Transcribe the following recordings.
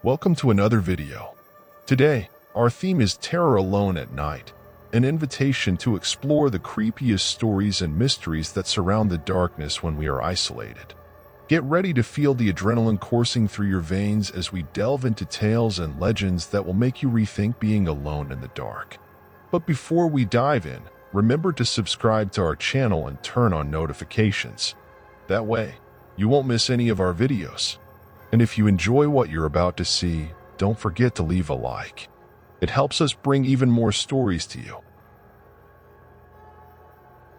Welcome to another video. Today, our theme is Terror Alone at Night, an invitation to explore the creepiest stories and mysteries that surround the darkness when we are isolated. Get ready to feel the adrenaline coursing through your veins as we delve into tales and legends that will make you rethink being alone in the dark. But before we dive in, remember to subscribe to our channel and turn on notifications. That way, you won't miss any of our videos. And if you enjoy what you're about to see, don't forget to leave a like. It helps us bring even more stories to you.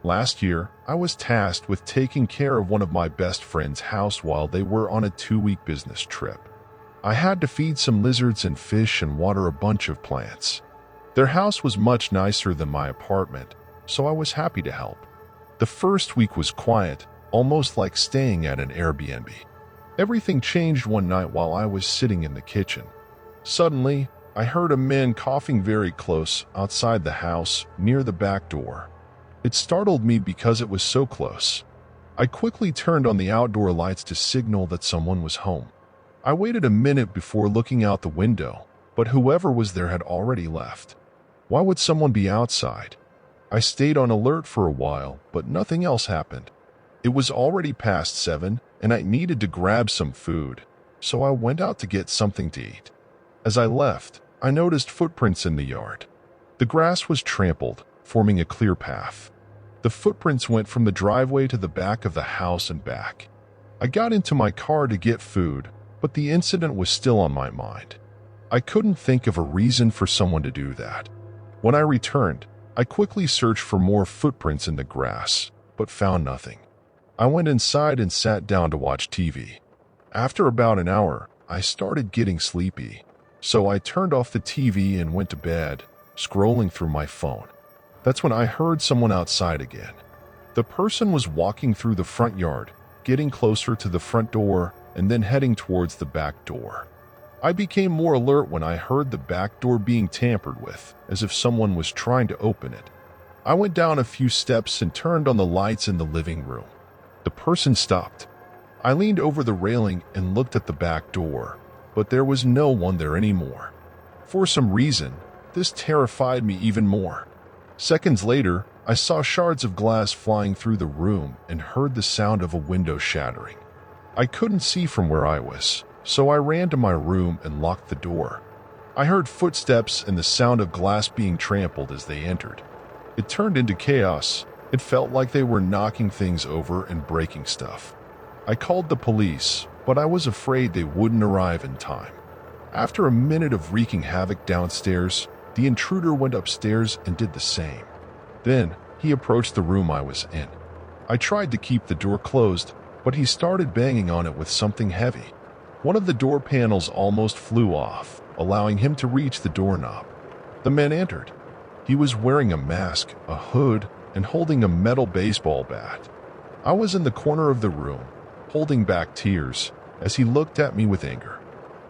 Last year, I was tasked with taking care of one of my best friend's house while they were on a 2-week business trip. I had to feed some lizards and fish and water a bunch of plants. Their house was much nicer than my apartment, so I was happy to help. The first week was quiet, almost like staying at an Airbnb. Everything changed one night while I was sitting in the kitchen. Suddenly, I heard a man coughing very close outside the house near the back door. It startled me because it was so close. I quickly turned on the outdoor lights to signal that someone was home. I waited a minute before looking out the window, but whoever was there had already left. Why would someone be outside? I stayed on alert for a while, but nothing else happened. It was already past 7, and I needed to grab some food, so I went out to get something to eat. As I left, I noticed footprints in the yard. The grass was trampled, forming a clear path. The footprints went from the driveway to the back of the house and back. I got into my car to get food, but the incident was still on my mind. I couldn't think of a reason for someone to do that. When I returned, I quickly searched for more footprints in the grass, but found nothing. I went inside and sat down to watch TV. After about an hour, I started getting sleepy, so I turned off the TV and went to bed, scrolling through my phone. That's when I heard someone outside again. The person was walking through the front yard, getting closer to the front door, and then heading towards the back door. I became more alert when I heard the back door being tampered with, as if someone was trying to open it. I went down a few steps and turned on the lights in the living room. The person stopped. I leaned over the railing and looked at the back door, but there was no one there anymore. For some reason, this terrified me even more. Seconds later, I saw shards of glass flying through the room and heard the sound of a window shattering. I couldn't see from where I was, so I ran to my room and locked the door. I heard footsteps and the sound of glass being trampled as they entered. It turned into chaos. It felt like they were knocking things over and breaking stuff. I called the police, but I was afraid they wouldn't arrive in time. After a minute of wreaking havoc downstairs, the intruder went upstairs and did the same. Then, he approached the room I was in. I tried to keep the door closed, but he started banging on it with something heavy. One of the door panels almost flew off, allowing him to reach the doorknob. The man entered. He was wearing a mask, a hood, and holding a metal baseball bat. I was in the corner of the room, holding back tears, as he looked at me with anger.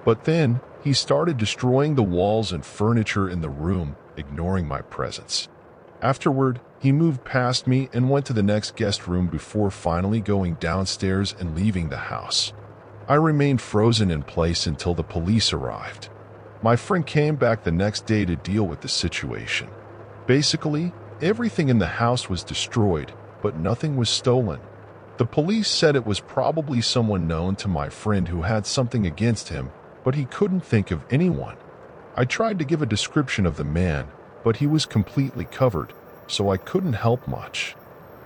But then, he started destroying the walls and furniture in the room, ignoring my presence. Afterward, he moved past me and went to the next guest room before finally going downstairs and leaving the house. I remained frozen in place until the police arrived. My friend came back the next day to deal with the situation. Basically, everything in the house was destroyed, but nothing was stolen. The police said it was probably someone known to my friend who had something against him, but he couldn't think of anyone. I tried to give a description of the man, but he was completely covered, so I couldn't help much.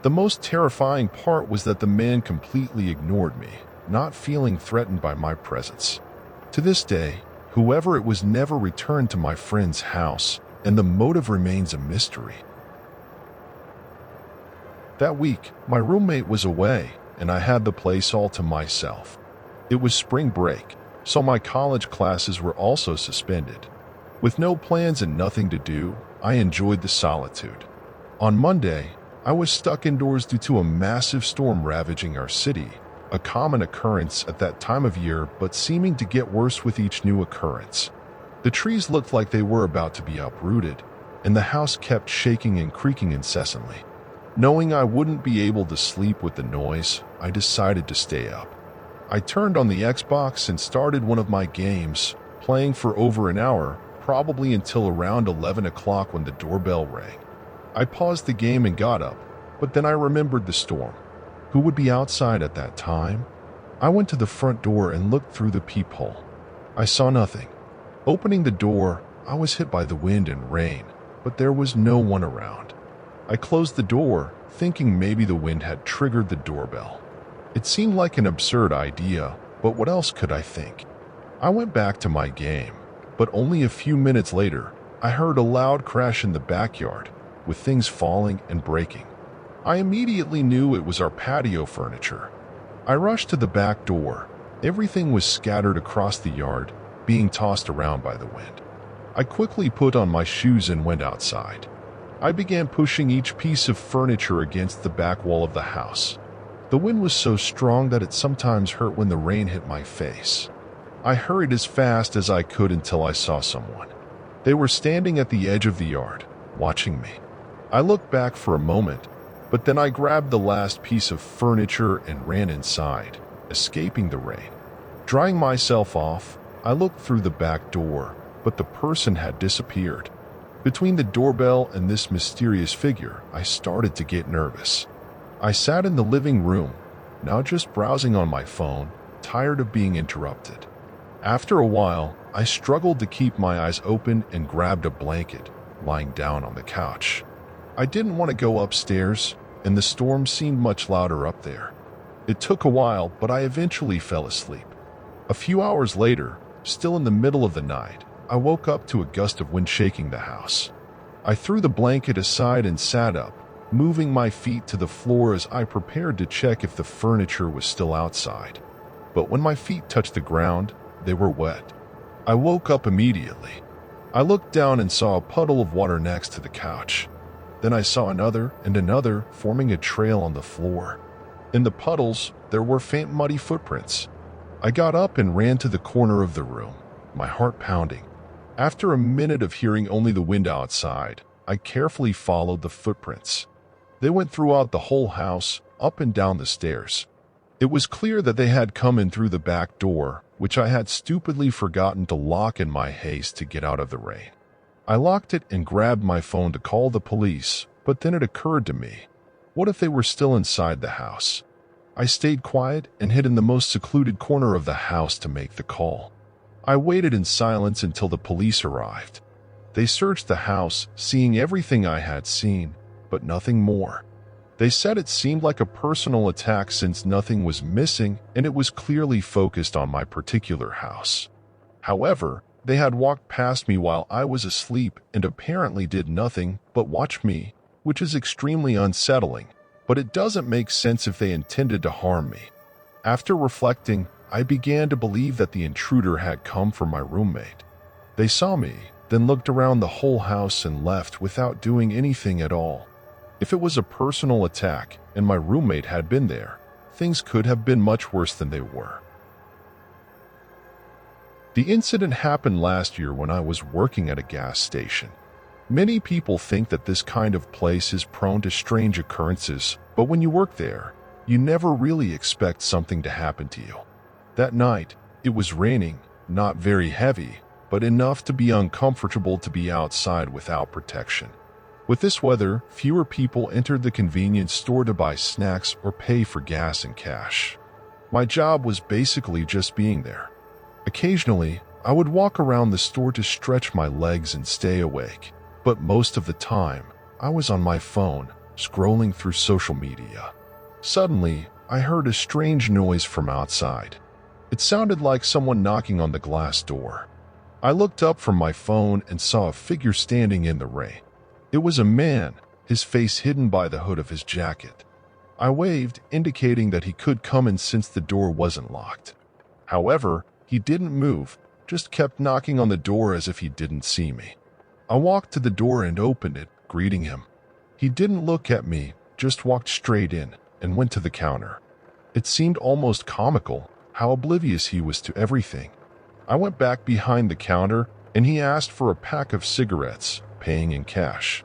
The most terrifying part was that the man completely ignored me, not feeling threatened by my presence. To this day, whoever it was never returned to my friend's house, and the motive remains a mystery. That week, my roommate was away, and I had the place all to myself. It was spring break, so my college classes were also suspended. With no plans and nothing to do, I enjoyed the solitude. On Monday, I was stuck indoors due to a massive storm ravaging our city, a common occurrence at that time of year but seeming to get worse with each new occurrence. The trees looked like they were about to be uprooted, and the house kept shaking and creaking incessantly. Knowing I wouldn't be able to sleep with the noise, I decided to stay up. I turned on the Xbox and started one of my games, playing for over an hour, probably until around 11 o'clock when the doorbell rang. I paused the game and got up, but then I remembered the storm. Who would be outside at that time? I went to the front door and looked through the peephole. I saw nothing. Opening the door, I was hit by the wind and rain, but there was no one around. I closed the door, thinking maybe the wind had triggered the doorbell. It seemed like an absurd idea, but what else could I think? I went back to my game, but only a few minutes later, I heard a loud crash in the backyard, with things falling and breaking. I immediately knew it was our patio furniture. I rushed to the back door. Everything was scattered across the yard, being tossed around by the wind. I quickly put on my shoes and went outside. I began pushing each piece of furniture against the back wall of the house. The wind was so strong that it sometimes hurt when the rain hit my face. I hurried as fast as I could until I saw someone. They were standing at the edge of the yard, watching me. I looked back for a moment, but then I grabbed the last piece of furniture and ran inside, escaping the rain. Drying myself off, I looked through the back door, but the person had disappeared. Between the doorbell and this mysterious figure, I started to get nervous. I sat in the living room, now just browsing on my phone, tired of being interrupted. After a while, I struggled to keep my eyes open and grabbed a blanket, lying down on the couch. I didn't want to go upstairs, and the storm seemed much louder up there. It took a while, but I eventually fell asleep. A few hours later, still in the middle of the night, I woke up to a gust of wind shaking the house. I threw the blanket aside and sat up, moving my feet to the floor as I prepared to check if the furniture was still outside. But when my feet touched the ground, they were wet. I woke up immediately. I looked down and saw a puddle of water next to the couch. Then I saw another and another, forming a trail on the floor. In the puddles, there were faint muddy footprints. I got up and ran to the corner of the room, my heart pounding. After a minute of hearing only the wind outside, I carefully followed the footprints. They went throughout the whole house, up and down the stairs. It was clear that they had come in through the back door, which I had stupidly forgotten to lock in my haste to get out of the rain. I locked it and grabbed my phone to call the police, but then it occurred to me, what if they were still inside the house? I stayed quiet and hid in the most secluded corner of the house to make the call. I waited in silence until the police arrived. They searched the house, seeing everything I had seen, but nothing more. They said it seemed like a personal attack since nothing was missing and it was clearly focused on my particular house. However, they had walked past me while I was asleep and apparently did nothing but watch me, which is extremely unsettling, but it doesn't make sense if they intended to harm me. After reflecting, I began to believe that the intruder had come from my roommate. They saw me, then looked around the whole house and left without doing anything at all. If it was a personal attack and my roommate had been there, things could have been much worse than they were. The incident happened last year when I was working at a gas station. Many people think that this kind of place is prone to strange occurrences, but when you work there, you never really expect something to happen to you. That night, it was raining, not very heavy, but enough to be uncomfortable to be outside without protection. With this weather, fewer people entered the convenience store to buy snacks or pay for gas and cash. My job was basically just being there. Occasionally, I would walk around the store to stretch my legs and stay awake, but most of the time, I was on my phone, scrolling through social media. Suddenly, I heard a strange noise from outside. It sounded like someone knocking on the glass door. I looked up from my phone and saw a figure standing in the rain. It was a man, his face hidden by the hood of his jacket. I waved, indicating that he could come in since the door wasn't locked. However, he didn't move, just kept knocking on the door as if he didn't see me. I walked to the door and opened it, greeting him. He didn't look at me, just walked straight in and went to the counter. It seemed almost comical how oblivious he was to everything. I went back behind the counter and he asked for a pack of cigarettes, paying in cash.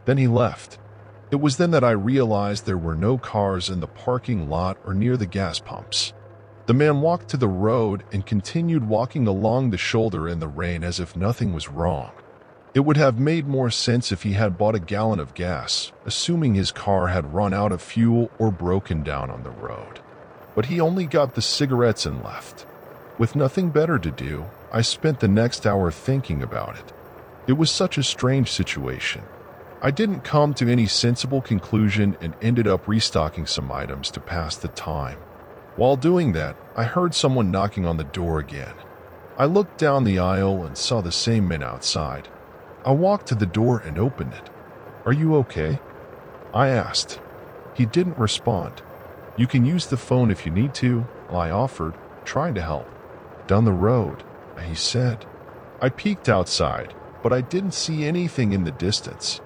Then he left. It was then that I realized there were no cars in the parking lot or near the gas pumps. The man walked to the road and continued walking along the shoulder in the rain as if nothing was wrong. It would have made more sense if he had bought a gallon of gas, assuming his car had run out of fuel or broken down on the road. But he only got the cigarettes and left. With nothing better to do, I spent the next hour thinking about it. It was such a strange situation. I didn't come to any sensible conclusion and ended up restocking some items to pass the time. While doing that, I heard someone knocking on the door again. I looked down the aisle and saw the same man outside. I walked to the door and opened it. "Are you okay?" I asked. He didn't respond. "You can use the phone if you need to," I offered, trying to help. "Down the road," he said. I peeked outside, but I didn't see anything in the distance.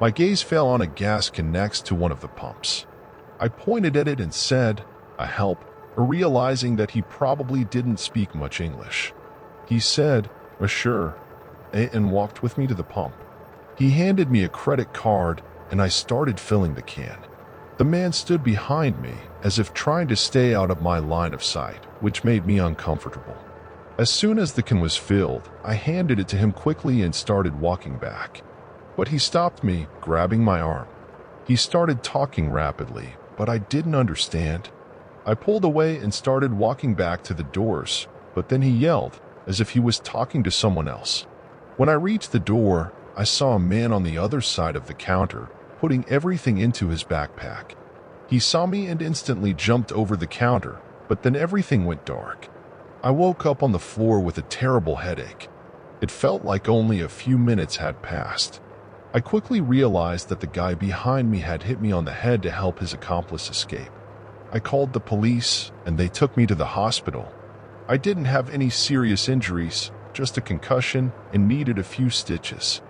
My gaze fell on a gas can next to one of the pumps. I pointed at it and said, "A help," realizing that he probably didn't speak much English. He said, "Sure," and walked with me to the pump. He handed me a credit card, and I started filling the can. The man stood behind me, as if trying to stay out of my line of sight, which made me uncomfortable. As soon as the can was filled, I handed it to him quickly and started walking back. But he stopped me, grabbing my arm. He started talking rapidly, but I didn't understand. I pulled away and started walking back to the doors, but then he yelled, as if he was talking to someone else. When I reached the door, I saw a man on the other side of the counter, putting everything into his backpack. He saw me and instantly jumped over the counter, but then everything went dark. I woke up on the floor with a terrible headache. It felt like only a few minutes had passed. I quickly realized that the guy behind me had hit me on the head to help his accomplice escape. I called the police, and they took me to the hospital. I didn't have any serious injuries, just a concussion, and needed a few stitches.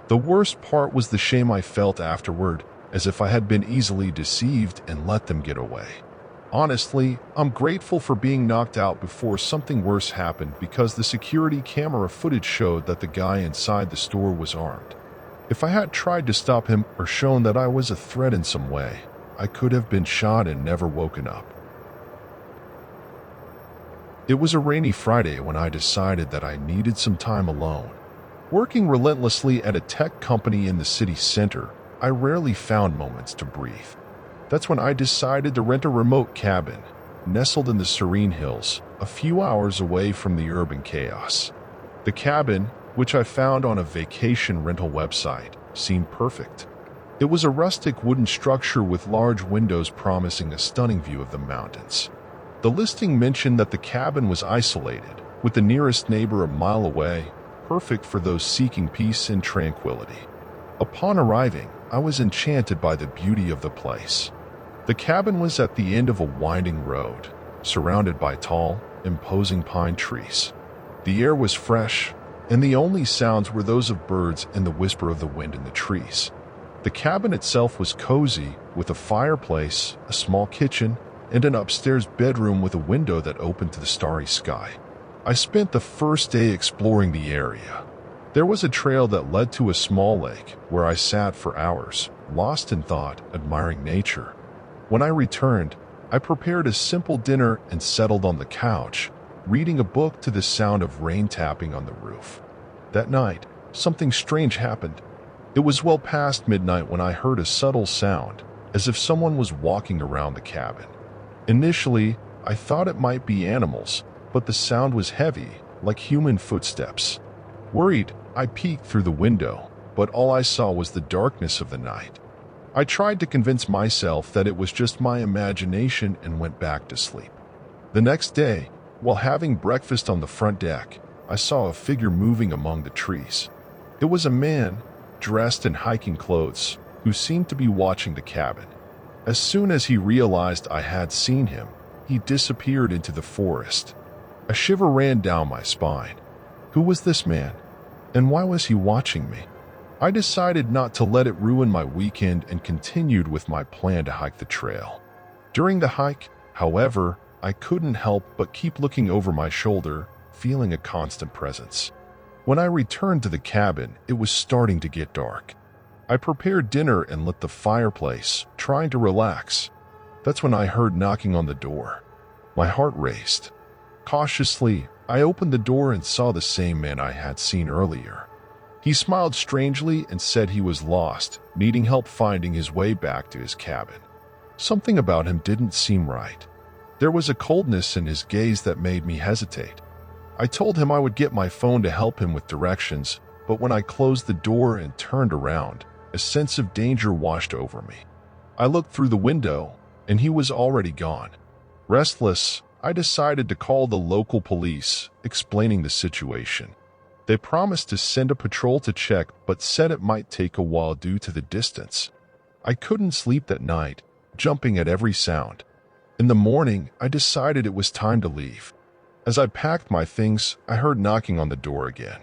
The worst part was the shame I felt afterward, as if I had been easily deceived and let them get away. Honestly, I'm grateful for being knocked out before something worse happened because the security camera footage showed that the guy inside the store was armed. If I had tried to stop him or shown that I was a threat in some way, I could have been shot and never woken up. It was a rainy Friday when I decided that I needed some time alone. Working relentlessly at a tech company in the city center, I rarely found moments to breathe. That's when I decided to rent a remote cabin, nestled in the serene hills, a few hours away from the urban chaos. The cabin, which I found on a vacation rental website, seemed perfect. It was a rustic wooden structure with large windows promising a stunning view of the mountains. The listing mentioned that the cabin was isolated, with the nearest neighbor a mile away, perfect for those seeking peace and tranquility. Upon arriving, I was enchanted by the beauty of the place. The cabin was at the end of a winding road, surrounded by tall, imposing pine trees. The air was fresh, and the only sounds were those of birds and the whisper of the wind in the trees. The cabin itself was cozy, with a fireplace, a small kitchen, and an upstairs bedroom with a window that opened to the starry sky. I spent the first day exploring the area. There was a trail that led to a small lake where I sat for hours, lost in thought, admiring nature. When I returned, I prepared a simple dinner and settled on the couch, reading a book to the sound of rain tapping on the roof. That night, something strange happened. It was well past midnight when I heard a subtle sound, as if someone was walking around the cabin. Initially, I thought it might be animals, but the sound was heavy, like human footsteps. Worried, I peeked through the window, but all I saw was the darkness of the night. I tried to convince myself that it was just my imagination and went back to sleep. The next day, while having breakfast on the front deck, I saw a figure moving among the trees. It was a man, dressed in hiking clothes, who seemed to be watching the cabin. As soon as he realized I had seen him, he disappeared into the forest. A shiver ran down my spine. Who was this man? And why was he watching me? I decided not to let it ruin my weekend and continued with my plan to hike the trail. During the hike, however, I couldn't help but keep looking over my shoulder, feeling a constant presence. When I returned to the cabin, it was starting to get dark. I prepared dinner and lit the fireplace, trying to relax. That's when I heard knocking on the door. My heart raced. Cautiously, I opened the door and saw the same man I had seen earlier. He smiled strangely and said he was lost, needing help finding his way back to his cabin. Something about him didn't seem right. There was a coldness in his gaze that made me hesitate. I told him I would get my phone to help him with directions, but when I closed the door and turned around, a sense of danger washed over me. I looked through the window, and he was already gone. Restless, I decided to call the local police, explaining the situation. They promised to send a patrol to check, but said it might take a while due to the distance. I couldn't sleep that night, jumping at every sound. In the morning, I decided it was time to leave. As I packed my things, I heard knocking on the door again.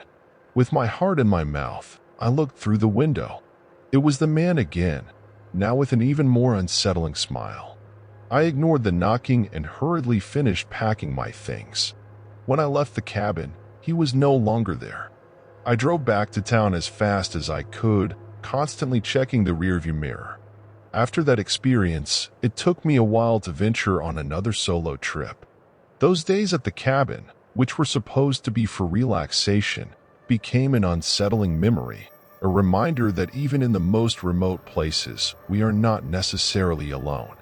With my heart in my mouth, I looked through the window. It was the man again, now with an even more unsettling smile. I ignored the knocking and hurriedly finished packing my things. When I left the cabin, he was no longer there. I drove back to town as fast as I could, constantly checking the rearview mirror. After that experience, it took me a while to venture on another solo trip. Those days at the cabin, which were supposed to be for relaxation, became an unsettling memory, a reminder that even in the most remote places, we are not necessarily alone.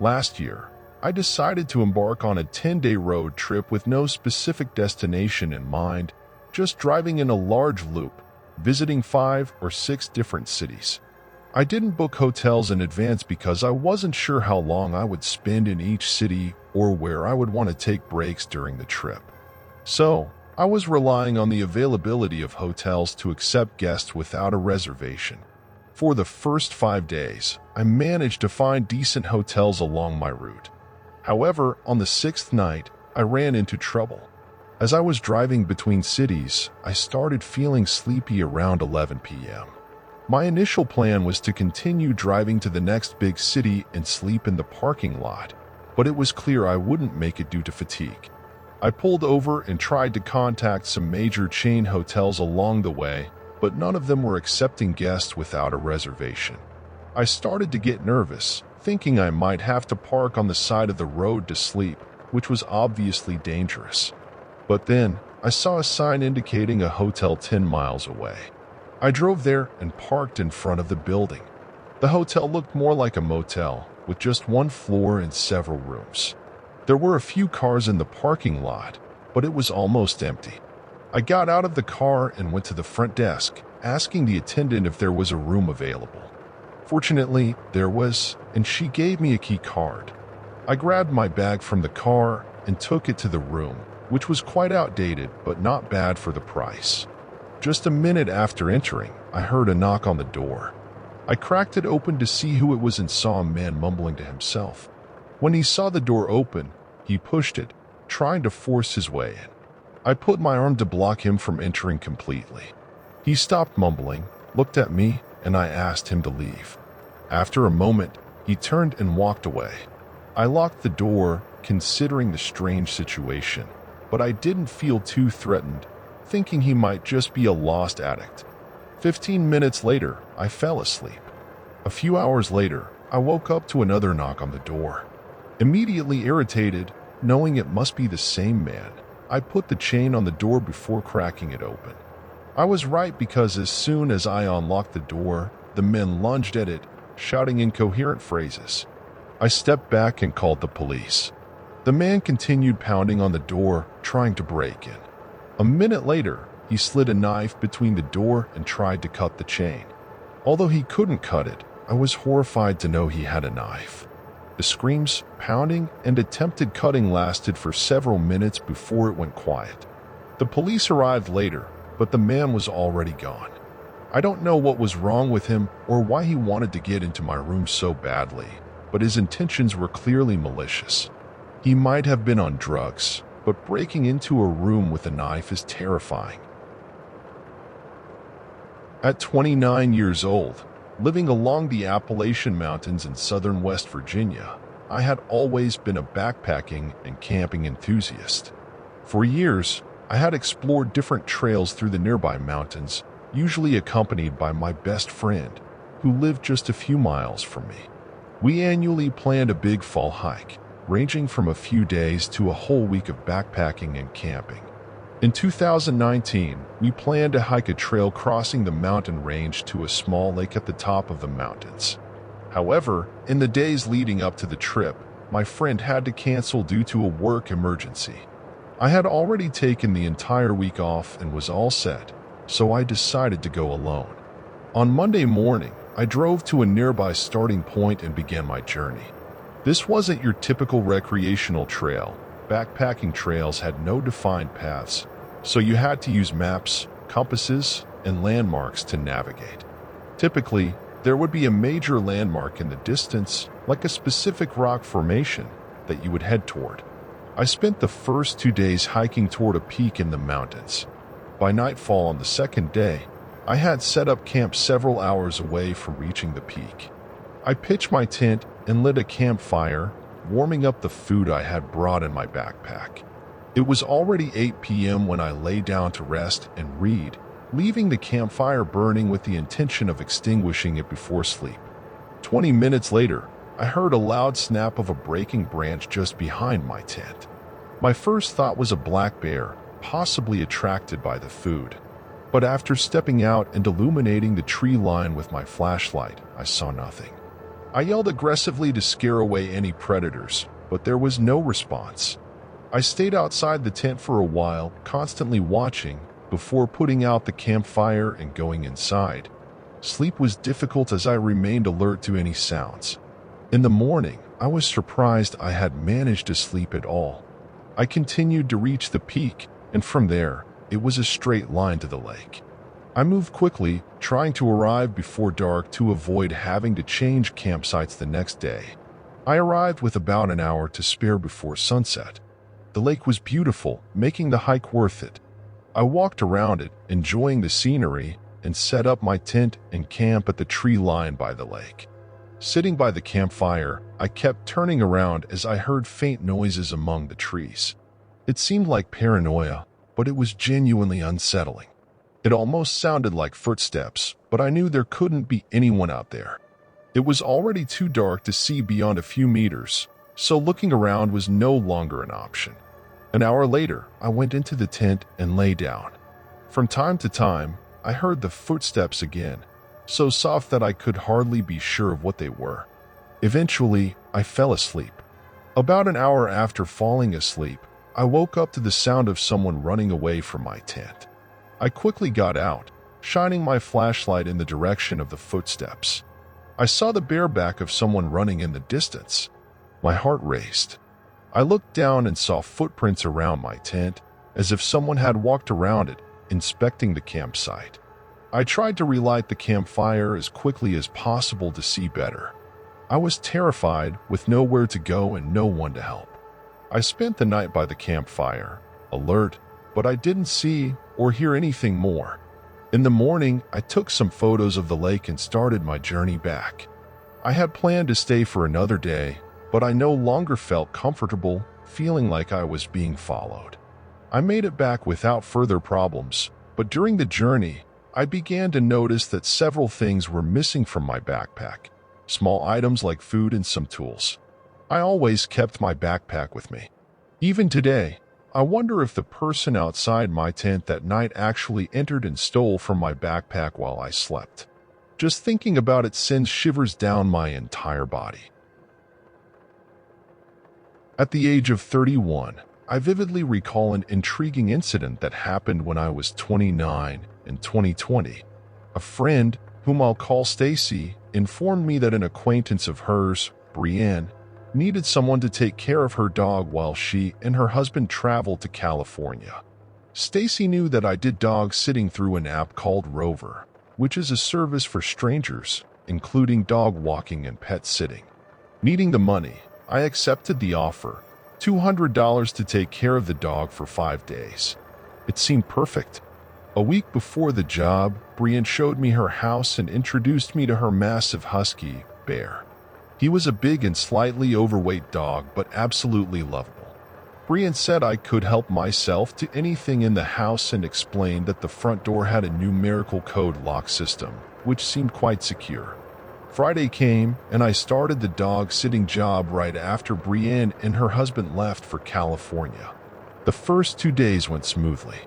Last year, I decided to embark on a 10-day road trip with no specific destination in mind, just driving in a large loop, visiting 5 or 6 different cities. I didn't book hotels in advance because I wasn't sure how long I would spend in each city or where I would want to take breaks during the trip. So, I was relying on the availability of hotels to accept guests without a reservation. For the first 5 days, I managed to find decent hotels along my route. However, on the 6th night, I ran into trouble. As I was driving between cities, I started feeling sleepy around 11 p.m. My initial plan was to continue driving to the next big city and sleep in the parking lot, but it was clear I wouldn't make it due to fatigue. I pulled over and tried to contact some major chain hotels along the way, but none of them were accepting guests without a reservation. I started to get nervous, thinking I might have to park on the side of the road to sleep, which was obviously dangerous. But then, I saw a sign indicating a hotel 10 miles away. I drove there and parked in front of the building. The hotel looked more like a motel, with just one floor and several rooms. There were a few cars in the parking lot, but it was almost empty. I got out of the car and went to the front desk, asking the attendant if there was a room available. Fortunately, there was, and she gave me a key card. I grabbed my bag from the car and took it to the room, which was quite outdated but not bad for the price. Just a minute after entering, I heard a knock on the door. I cracked it open to see who it was and saw a man mumbling to himself. When he saw the door open, he pushed it, trying to force his way in. I put my arm to block him from entering completely. He stopped mumbling, looked at me, and I asked him to leave. After a moment, he turned and walked away. I locked the door, considering the strange situation, but I didn't feel too threatened, thinking he might just be a lost addict. 15 minutes later, I fell asleep. A few hours later, I woke up to another knock on the door. Immediately irritated, knowing it must be the same man, I put the chain on the door before cracking it open. I was right because as soon as I unlocked the door, the men lunged at it, shouting incoherent phrases. I stepped back and called the police. The man continued pounding on the door, trying to break in. A minute later, he slid a knife between the door and tried to cut the chain. Although he couldn't cut it, I was horrified to know he had a knife. The screams, pounding, and attempted cutting lasted for several minutes before it went quiet. The police arrived later, but the man was already gone. I don't know what was wrong with him or why he wanted to get into my room so badly, but his intentions were clearly malicious. He might have been on drugs, but breaking into a room with a knife is terrifying. At 29 years old, living along the Appalachian Mountains in southern West Virginia, I had always been a backpacking and camping enthusiast. For years, I had explored different trails through the nearby mountains, usually accompanied by my best friend, who lived just a few miles from me. We annually planned a big fall hike, ranging from a few days to a whole week of backpacking and camping. In 2019, we planned to hike a trail crossing the mountain range to a small lake at the top of the mountains. However, in the days leading up to the trip, my friend had to cancel due to a work emergency. I had already taken the entire week off and was all set, so I decided to go alone. On Monday morning, I drove to a nearby starting point and began my journey. This wasn't your typical recreational trail. Backpacking trails had no defined paths, so you had to use maps, compasses, and landmarks to navigate. Typically, there would be a major landmark in the distance, like a specific rock formation, that you would head toward. I spent the first 2 days hiking toward a peak in the mountains. By nightfall on the second day, I had set up camp several hours away from reaching the peak. I pitched my tent and lit a campfire, warming up the food I had brought in my backpack. It was already 8 p.m. when I lay down to rest and read, leaving the campfire burning with the intention of extinguishing it before sleep. 20 minutes later, I heard a loud snap of a breaking branch just behind my tent. My first thought was a black bear, possibly attracted by the food. But after stepping out and illuminating the tree line with my flashlight, I saw nothing. I yelled aggressively to scare away any predators, but there was no response. I stayed outside the tent for a while, constantly watching, before putting out the campfire and going inside. Sleep was difficult as I remained alert to any sounds. In the morning, I was surprised I had managed to sleep at all. I continued to reach the peak, and from there, it was a straight line to the lake. I moved quickly, trying to arrive before dark to avoid having to change campsites the next day. I arrived with about an hour to spare before sunset. The lake was beautiful, making the hike worth it. I walked around it, enjoying the scenery, and set up my tent and camp at the tree line by the lake. Sitting by the campfire, I kept turning around as I heard faint noises among the trees. It seemed like paranoia, but it was genuinely unsettling. It almost sounded like footsteps, but I knew there couldn't be anyone out there. It was already too dark to see beyond a few meters, so looking around was no longer an option. An hour later, I went into the tent and lay down. From time to time, I heard the footsteps again, so soft that I could hardly be sure of what they were. Eventually, I fell asleep. About an hour after falling asleep, I woke up to the sound of someone running away from my tent. I quickly got out, shining my flashlight in the direction of the footsteps. I saw the bare back of someone running in the distance. My heart raced. I looked down and saw footprints around my tent, as if someone had walked around it, inspecting the campsite. I tried to relight the campfire as quickly as possible to see better. I was terrified, with nowhere to go and no one to help. I spent the night by the campfire, alert, but I didn't see or hear anything more. In the morning, I took some photos of the lake and started my journey back. I had planned to stay for another day, but I no longer felt comfortable, feeling like I was being followed. I made it back without further problems, but during the journey, I began to notice that several things were missing from my backpack. Small items like food and some tools. I always kept my backpack with me. Even today, I wonder if the person outside my tent that night actually entered and stole from my backpack while I slept. Just thinking about it sends shivers down my entire body. At the age of 31, I vividly recall an intriguing incident that happened when I was 29 in 2020. A friend, whom I'll call Stacy, informed me that an acquaintance of hers, Brienne, needed someone to take care of her dog while she and her husband traveled to California. Stacy knew that I did dog sitting through an app called Rover, which is a service for strangers, including dog walking and pet sitting. Needing the money, I accepted the offer, $200 to take care of the dog for 5 days. It seemed perfect. A week before the job, Brienne showed me her house and introduced me to her massive husky, Bear. He was a big and slightly overweight dog, but absolutely lovable. Brienne said I could help myself to anything in the house and explained that the front door had a numerical code lock system, which seemed quite secure. Friday came, and I started the dog-sitting job right after Brienne and her husband left for California. The first 2 days went smoothly.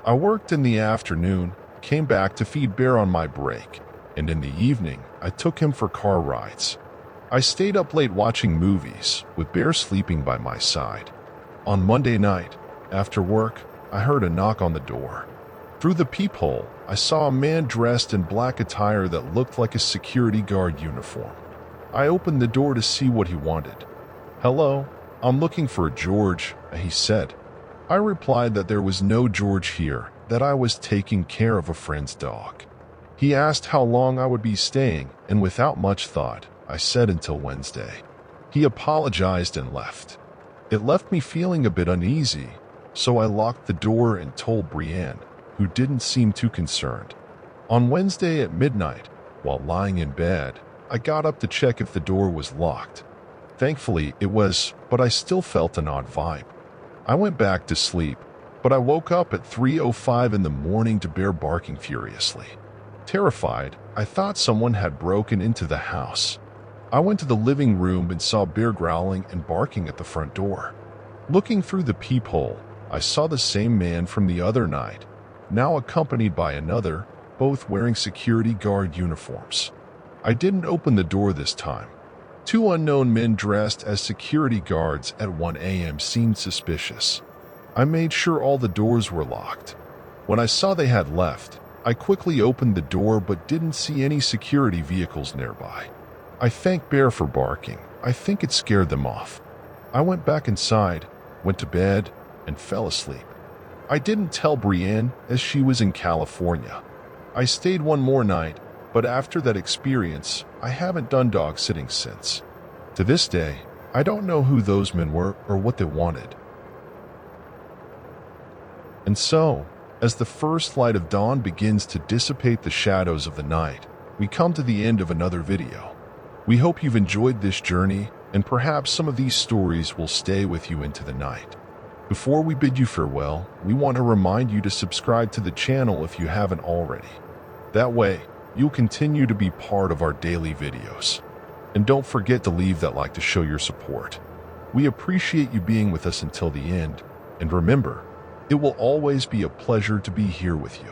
I worked in the afternoon, came back to feed Bear on my break, and in the evening, I took him for car rides. I stayed up late watching movies, with Bear sleeping by my side. On Monday night, after work, I heard a knock on the door. Through the peephole, I saw a man dressed in black attire that looked like a security guard uniform. I opened the door to see what he wanted. "Hello, I'm looking for a George," he said. I replied that there was no George here, that I was taking care of a friend's dog. He asked how long I would be staying, and without much thought, I said until Wednesday. He apologized and left. It left me feeling a bit uneasy, so I locked the door and told Brienne, who didn't seem too concerned. On Wednesday at midnight, while lying in bed, I got up to check if the door was locked. Thankfully, it was, but I still felt an odd vibe. I went back to sleep, but I woke up at 3:05 in the morning to Bear barking furiously. Terrified, I thought someone had broken into the house. I went to the living room and saw Bear growling and barking at the front door. Looking through the peephole, I saw the same man from the other night, now accompanied by another, both wearing security guard uniforms. I didn't open the door this time. Two unknown men dressed as security guards at 1 a.m. seemed suspicious. I made sure all the doors were locked. When I saw they had left, I quickly opened the door but didn't see any security vehicles nearby. I thanked Bear for barking. I think it scared them off. I went back inside, went to bed, and fell asleep. I didn't tell Brienne as she was in California. I stayed one more night, but after that experience, I haven't done dog sitting since. To this day, I don't know who those men were or what they wanted. And so, as the first light of dawn begins to dissipate the shadows of the night, we come to the end of another video. We hope you've enjoyed this journey, and perhaps some of these stories will stay with you into the night. Before we bid you farewell, we want to remind you to subscribe to the channel if you haven't already. That way, you'll continue to be part of our daily videos. And don't forget to leave that like to show your support. We appreciate you being with us until the end, and remember, it will always be a pleasure to be here with you.